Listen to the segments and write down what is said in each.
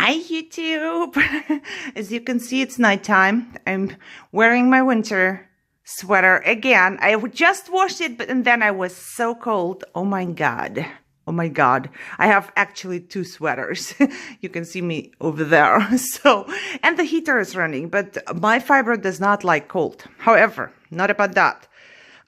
Hi YouTube! As you can see, it's nighttime. I'm wearing my winter sweater again. I just washed it, but and then I was so cold. Oh my god. Oh my god. I have actually two sweaters. You can see me over there. And the heater is running, but my fiber does not like cold. However, not about that.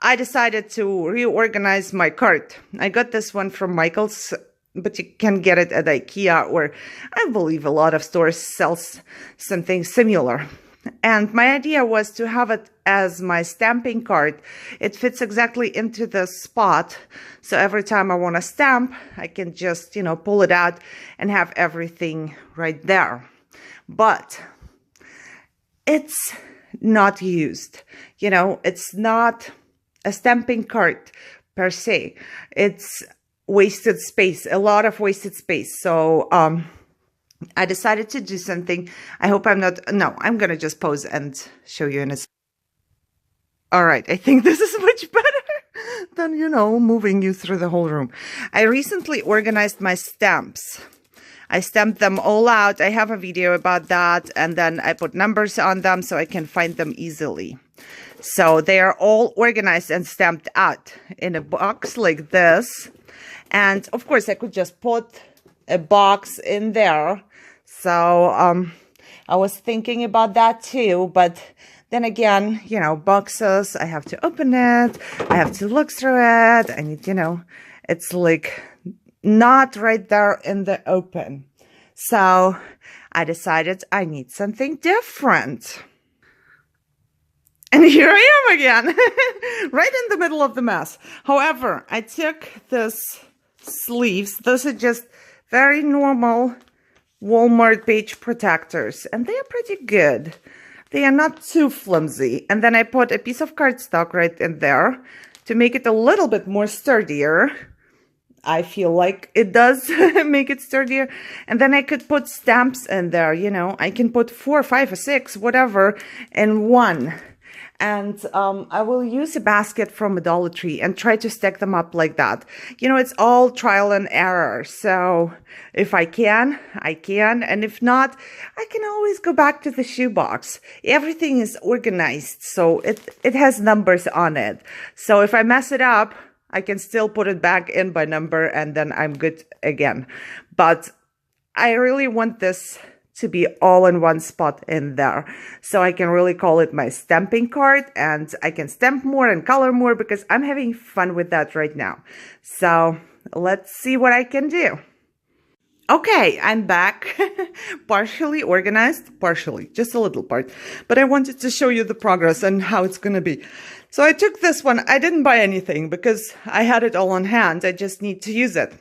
I decided to reorganize my cart. I got this one from Michael's, but you can get it at IKEA, or I believe a lot of stores sells something similar. And my idea was to have it as my stamping cart. It fits exactly into the spot. So every time I want to stamp, I can just, pull it out and have everything right there. But it's not used. It's not a stamping cart per se. It's wasted space, a lot of wasted space. So I decided to do something. I hope I'm going to just pause and show you in a second. All right, I think this is much better than, moving you through the whole room. I recently organized my stamps. I stamped them all out. I have a video about that, and then I put numbers on them so I can find them easily. So they are all organized and stamped out in a box like this. And of course, I could just put a box in there. So I was thinking about that too. But then again, boxes, I have to open it. I have to look through it. I need, it's like not right there in the open. So I decided I need something different. And here I am again, right in the middle of the mess. However, I took this sleeves. Those are just very normal Walmart page protectors, and they are pretty good. They are not too flimsy. And then I put a piece of cardstock right in there to make it a little bit more sturdier. I feel like it does make it sturdier. And then I could put stamps in there, I can put 4, 5, or 6, whatever, in one. And I will use a basket from a Dollar Tree and try to stack them up like that. It's all trial and error. So if I can, I can. And if not, I can always go back to the shoebox. Everything is organized, so it has numbers on it. So if I mess it up, I can still put it back in by number, and then I'm good again. But I really want this to be all in one spot in there. So I can really call it my stamping card, and I can stamp more and color more because I'm having fun with that right now. So let's see what I can do. Okay, I'm back, partially organized, partially, just a little part. But I wanted to show you the progress and how it's going to be. So I took this one. I didn't buy anything because I had it all on hand. I just need to use it.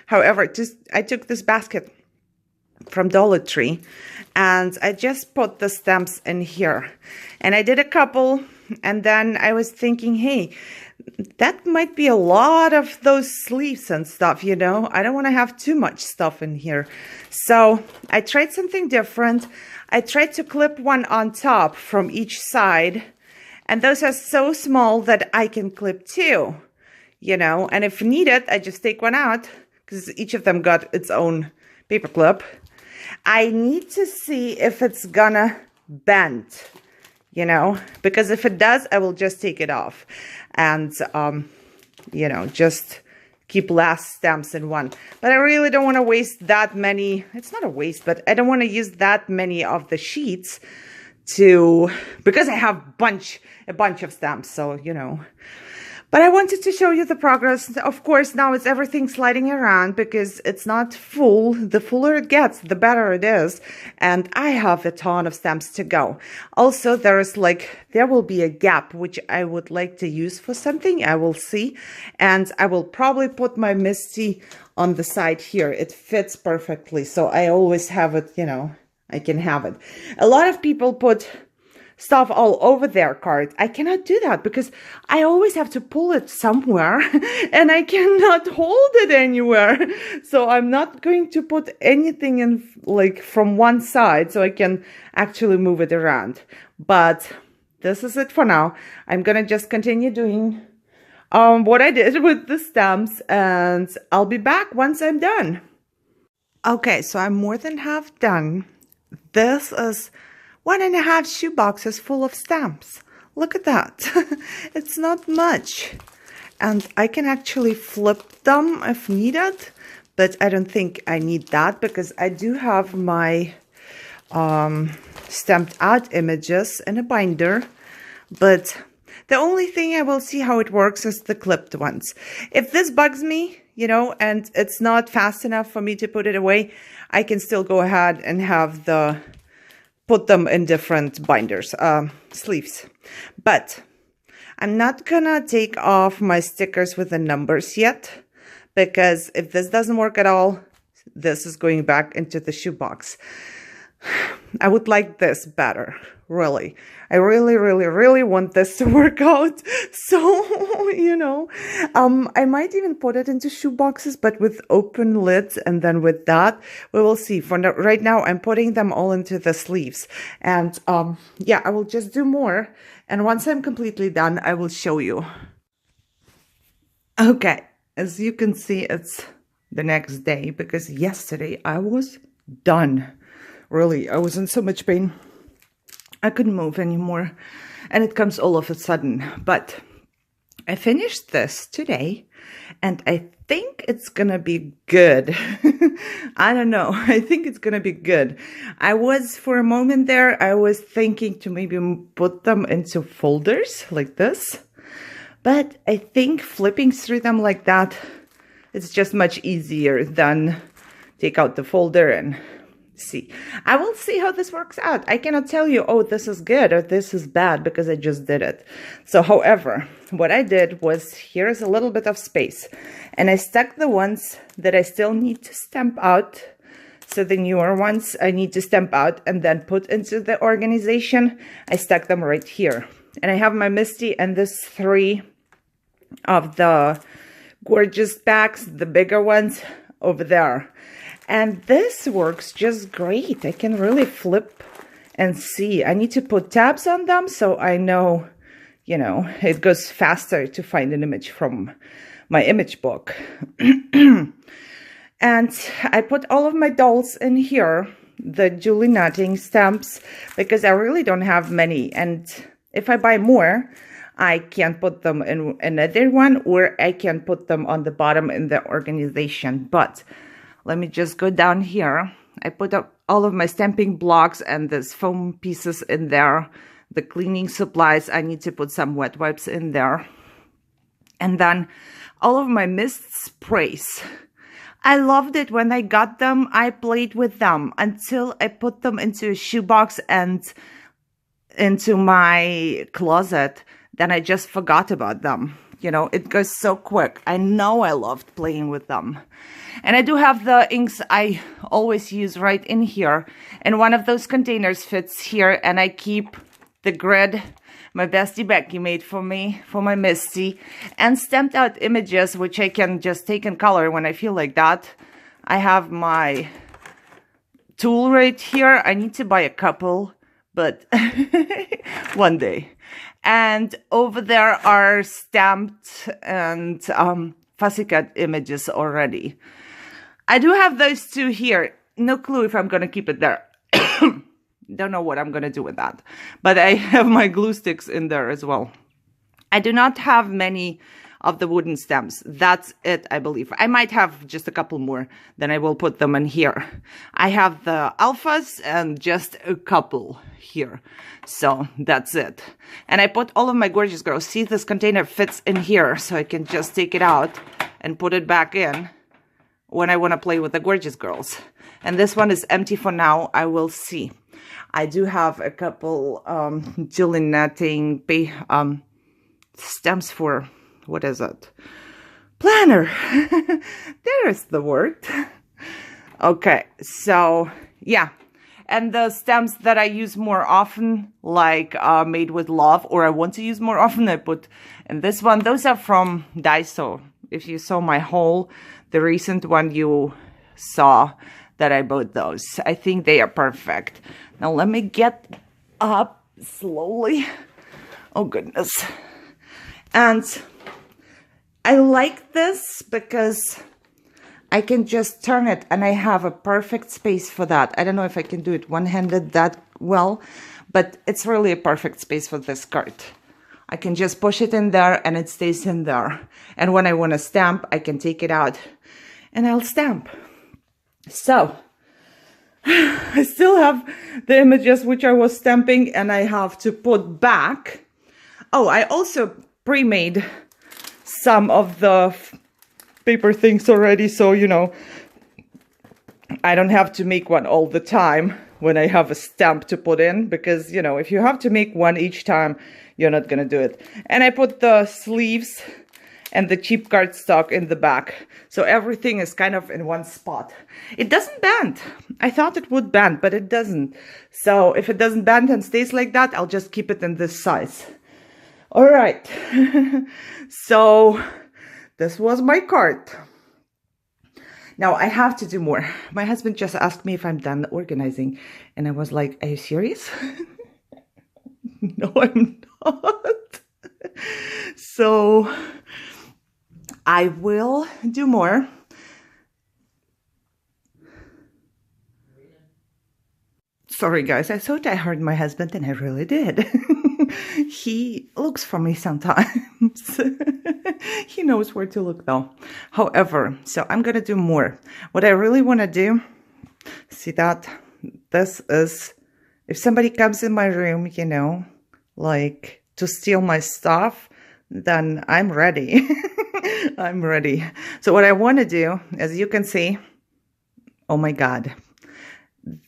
However, I took this basket from Dollar Tree, and I just put the stamps in here, and I did a couple, and then I was thinking, hey, that might be a lot of those sleeves and stuff, I don't want to have too much stuff in here. So I tried something different. I tried to clip one on top from each side, and those are so small that I can clip two, and if needed, I just take one out because each of them got its own paper clip. I need to see if it's gonna bend, because if it does, I will just take it off and, just keep less stamps in one. But I really don't want to waste that many. It's not a waste, but I don't want to use that many of the sheets because I have a bunch of stamps. So, But I wanted to show you the progress. Of course, now it's everything sliding around because it's not full. The fuller it gets, the better it is. And I have a ton of stamps to go. Also, there will be a gap, which I would like to use for something. I will see. And I will probably put my Misty on the side here. It fits perfectly. So I always have it, I can have it. A lot of people put stuff all over their card. I cannot do that because I always have to pull it somewhere and I cannot hold it anywhere. So I'm not going to put anything in from one side so I can actually move it around. But this is it for now. I'm going to just continue doing what I did with the stamps, and I'll be back once I'm done. Okay, so I'm more than half done. This is 1.5 shoe boxes full of stamps. Look at that. It's not much. And I can actually flip them if needed, but I don't think I need that because I do have my stamped out images in a binder. But the only thing I will see how it works is the clipped ones. If this bugs me, you know, and it's not fast enough for me to put it away, I can still go ahead and have put them in different binders, sleeves. But I'm not gonna take off my stickers with the numbers yet, because if this doesn't work at all, this is going back into the shoebox. I would like this better, really. I really want this to work out. So, you know, I might even put it into shoe boxes, but with open lids, and then with that, we will see. For now, right now, I'm putting them all into the sleeves. And yeah, I will just do more. And once I'm completely done, I will show you. Okay, as you can see, it's the next day because yesterday I was done. Really, I was in so much pain. I couldn't move anymore. And it comes all of a sudden. But I finished this today. And I think it's going to be good. I don't know. I think it's going to be good. For a moment there, I was thinking to maybe put them into folders like this. But I think flipping through them like that, it's just much easier than take out the folder and see. I will see how this works out. I cannot tell you, oh, this is good or this is bad because I just did it. So, however, what I did was, here's a little bit of space. And I stuck the ones that I still need to stamp out. So the newer ones I need to stamp out and then put into the organization. I stuck them right here. And I have my Misty and this 3 of the gorgeous bags, the bigger ones, over there. And this works just great. I can really flip and see. I need to put tabs on them so I know, you know, it goes faster to find an image from my image book. And I put all of my dolls in here, the Julie Nutting stamps, because I really don't have many. And if I buy more, I can put them in another one, or I can put them on the bottom in the organization. But let me just go down here. I put up all of my stamping blocks and this foam pieces in there. The cleaning supplies, I need to put some wet wipes in there. And then all of my mist sprays. I loved it when I got them. I played with them until I put them into a shoebox and into my closet. Then I just forgot about them. You know, it goes so quick. I know I loved playing with them. And I do have the inks I always use right in here. And one of those containers fits here. And I keep the grid my bestie Becky made for me, for my Misty. And stamped out images, which I can just take in color when I feel like that. I have my tool right here. I need to buy a couple, but one day. And over there are stamped and fussy cut images already. I do have those 2 here. No clue if I'm going to keep it there. Don't know what I'm going to do with that. But I have my glue sticks in there as well. I do not have many of the wooden stamps. That's it, I believe. I might have just a couple more. Then I will put them in here. I have the alphas and just a couple here. So that's it. And I put all of my gorgeous girls. See, this container fits in here. So I can just take it out and put it back in when I want to play with the gorgeous girls. And this one is empty for now. I will see. I do have a couple Julie Nutting stamps for, what is it? Planner. There's the word. Okay, so yeah. And the stamps that I use more often, like Made with Love, or I want to use more often, I put in this one. Those are from Daiso. If you saw my haul, the recent one, you saw that I bought those. I think they are perfect. Now let me get up slowly. Oh goodness. And I like this because I can just turn it and I have a perfect space for that. I don't know if I can do it one-handed that well, but it's really a perfect space for this card. I can just push it in there and it stays in there. And when I want to stamp, I can take it out and I'll stamp. So I still have the images which I was stamping and I have to put back. Oh, I also pre-made some of the paper things already, so you know, I don't have to make one all the time when I have a stamp to put in, because you know, if you have to make one each time, you're not gonna do it. And I put the sleeves and the cheap cardstock in the back, so everything is kind of in one spot. It doesn't bend. I thought it would bend, but it doesn't. So if it doesn't bend and stays like that, I'll just keep it in this size. All right. So this was my card. Now I have to do more. My husband just asked me if I'm done organizing, and I was like, are you serious? No, I'm not. So I will do more. Sorry guys, I thought I heard my husband and I really did. He looks for me sometimes. He knows where to look though. However, so I'm gonna do more. What I really want to do, see that? This is, if somebody comes in my room, you know, like to steal my stuff, then I'm ready. I'm ready. So what I want to do, as you can see, oh my God,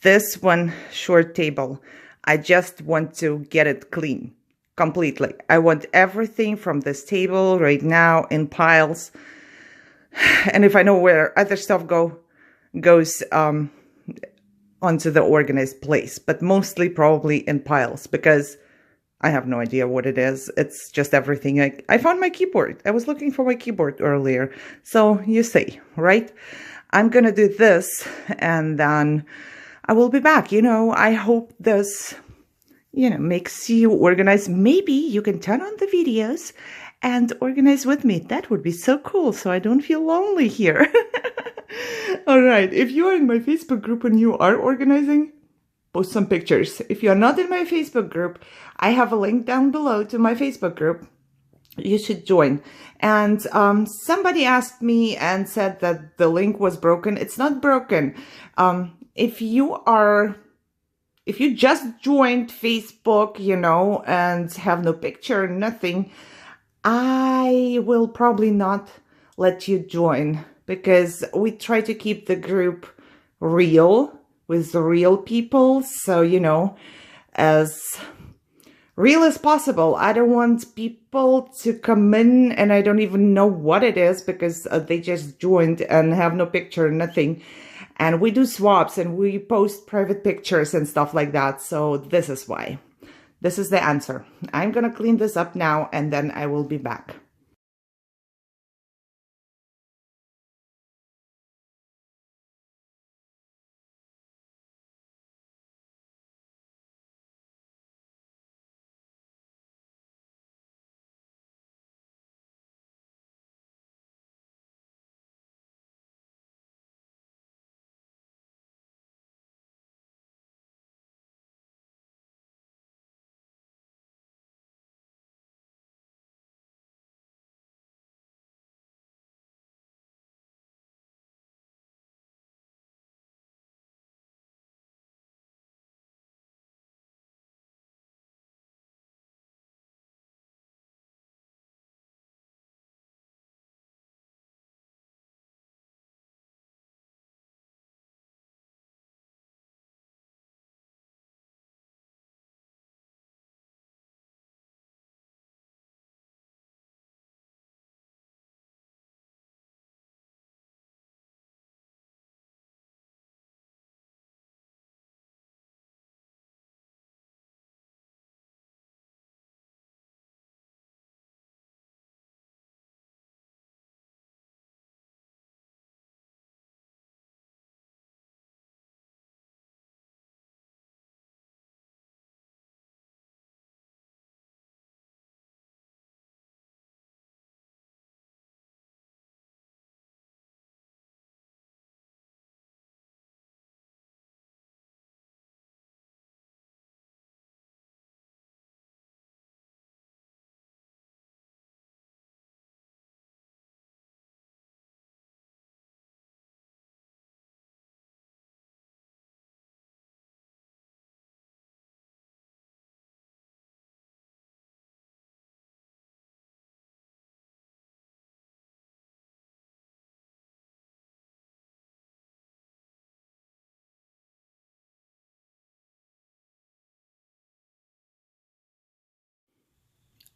this one short table, I just want to get it clean completely. I want everything from this table right now in piles. And if I know where other stuff goes onto the organized place, but mostly probably in piles, because I have no idea what it is. It's just everything. I found my keyboard. I was looking for my keyboard earlier. So you see, right? I'm going to do this and then I will be back. You know, I hope this, you know, makes you organize. Maybe you can turn on the videos and organize with me. That would be so cool. So I don't feel lonely here. All right. If you are in my Facebook group and you are organizing, post some pictures. If you're not in my Facebook group, I have a link down below to my Facebook group. You should join. And somebody asked me and said that the link was broken. It's not broken. If you just joined Facebook, you know, and have no picture, nothing, I will probably not let you join, because we try to keep the group real with the real people. So, you know, as real as possible. I don't want people to come in and I don't even know what it is, because they just joined and have no picture, nothing. And we do swaps and we post private pictures and stuff like that. So this is why. This is the answer. I'm gonna clean this up now and then I will be back.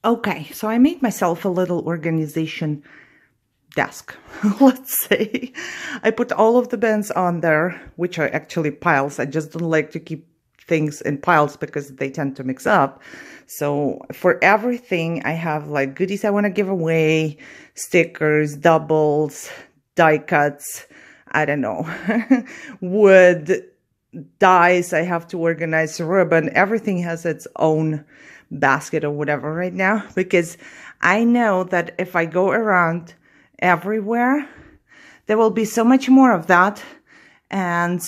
Okay, so I made myself a little organization desk, let's say. I put all of the bins on there, which are actually piles. I just don't like to keep things in piles because they tend to mix up. So for everything, I have like goodies I want to give away, stickers, doubles, die cuts, I don't know, wood, dies I have to organize, ribbon. Everything has its own basket or whatever right now, because I know that if I go around everywhere, there will be so much more of that, and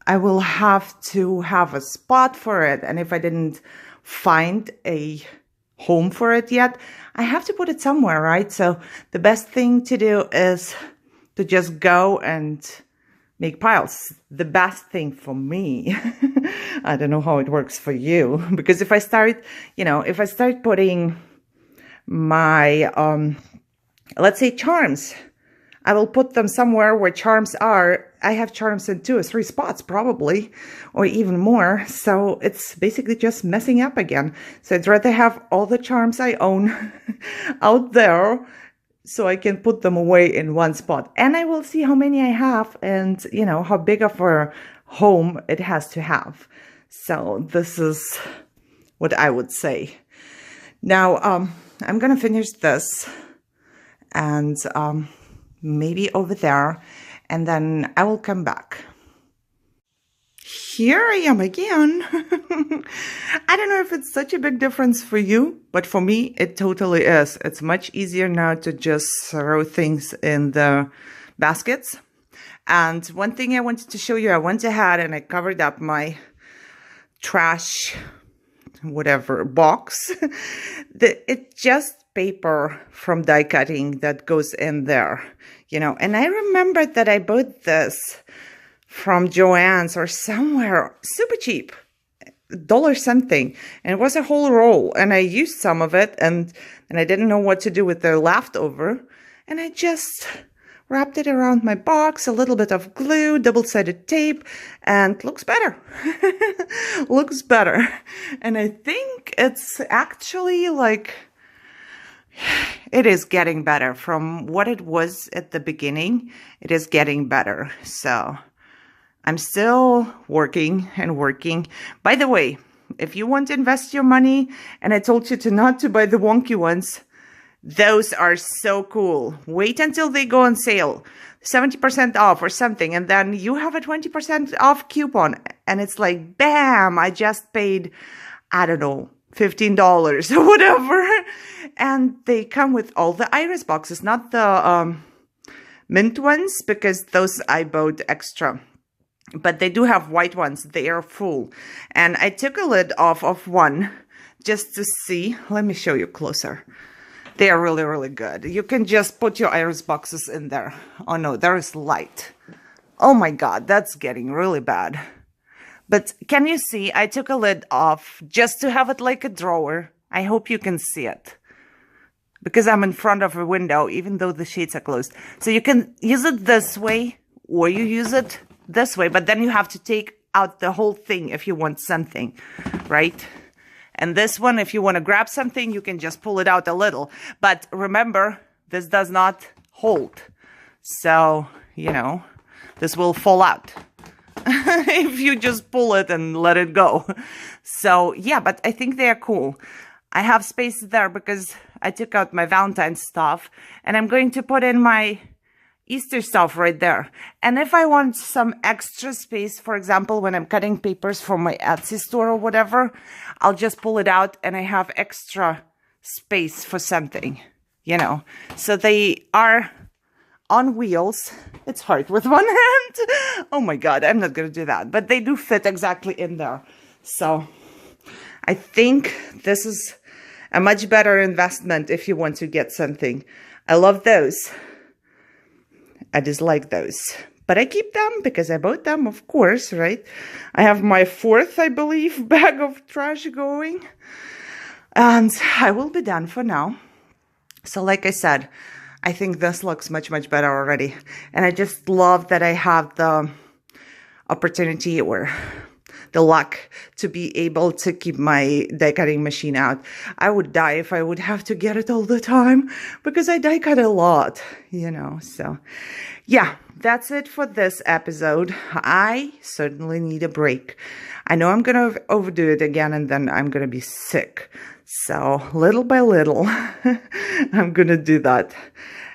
I will have to have a spot for it. And if I didn't find a home for it yet, I have to put it somewhere, right? So the best thing to do is to just go and make piles. The best thing for me. I don't know how it works for you, because if I start, if I start putting my, let's say charms, I will put them somewhere where charms are. I have charms in 2 or 3 spots probably, or even more. So it's basically just messing up again. So I'd rather have all the charms I own out there, so I can put them away in one spot. And I will see how many I have and, how big of a home it has to have. So this is what I would say. Now, I'm going to finish this and maybe over there, and then I will come back. Here I am again. I don't know if it's such a big difference for you, but for me, it totally is. It's much easier now to just throw things in the baskets. And one thing I wanted to show you, I went ahead and I covered up my trash, whatever, box. It's just paper from die cutting that goes in there, And I remembered that I bought this from Joann's or somewhere super cheap, $1 something, and it was a whole roll, and I used some of it, and I didn't know what to do with the leftover, and I just wrapped it around my box, a little bit of glue, double-sided tape, and looks better. Looks better. And I think it's actually like, it is getting better from what it was at the beginning. It is getting better. So I'm still working and working. By the way, if you want to invest your money, and I told you not to buy the wonky ones, those are so cool. Wait until they go on sale, 70% off or something, and then you have a 20% off coupon. And it's like, bam, I just paid, I don't know, $15 or whatever. And they come with all the iris boxes, not the mint ones, because those I bought extra. But they do have white ones. They are full. And I took a lid off of one just to see. Let me show you closer. They are really, really good. You can just put your iris boxes in there. Oh no, there is light. Oh my God, that's getting really bad. But can you see? I took a lid off just to have it like a drawer. I hope you can see it, because I'm in front of a window, even though the shades are closed. So you can use it this way, or you use it this way, but then you have to take out the whole thing if you want something, right? And this one, if you want to grab something, you can just pull it out a little. But remember, this does not hold. So, this will fall out if you just pull it and let it go. So, yeah, but I think they are cool. I have space there because I took out my Valentine's stuff, and I'm going to put in my Easter stuff right there. And if I want some extra space, for example, when I'm cutting papers for my Etsy store or whatever, I'll just pull it out and I have extra space for something, So they are on wheels. It's hard with one hand. Oh my God, I'm not going to do that. But they do fit exactly in there. So I think this is a much better investment if you want to get something. I love those. I dislike those, but I keep them because I bought them, of course, right? I have my 4th, I believe, bag of trash going, and I will be done for now. So like I said, I think this looks much, much better already. And I just love that I have the opportunity or the luck to be able to keep my die cutting machine out. I would die if I would have to get it all the time because I die cut a lot, you know. So yeah, that's it for this episode. I certainly need a break. I know I'm going to overdo it again and then I'm going to be sick. So little by little, I'm going to do that.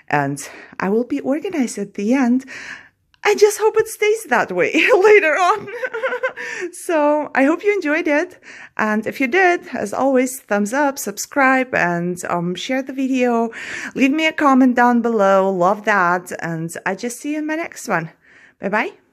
And I will be organized at the end. I just hope it stays that way later on. So I hope you enjoyed it. And if you did, as always, thumbs up, subscribe, and share the video. Leave me a comment down below. Love that. And I just see you in my next one. Bye-bye.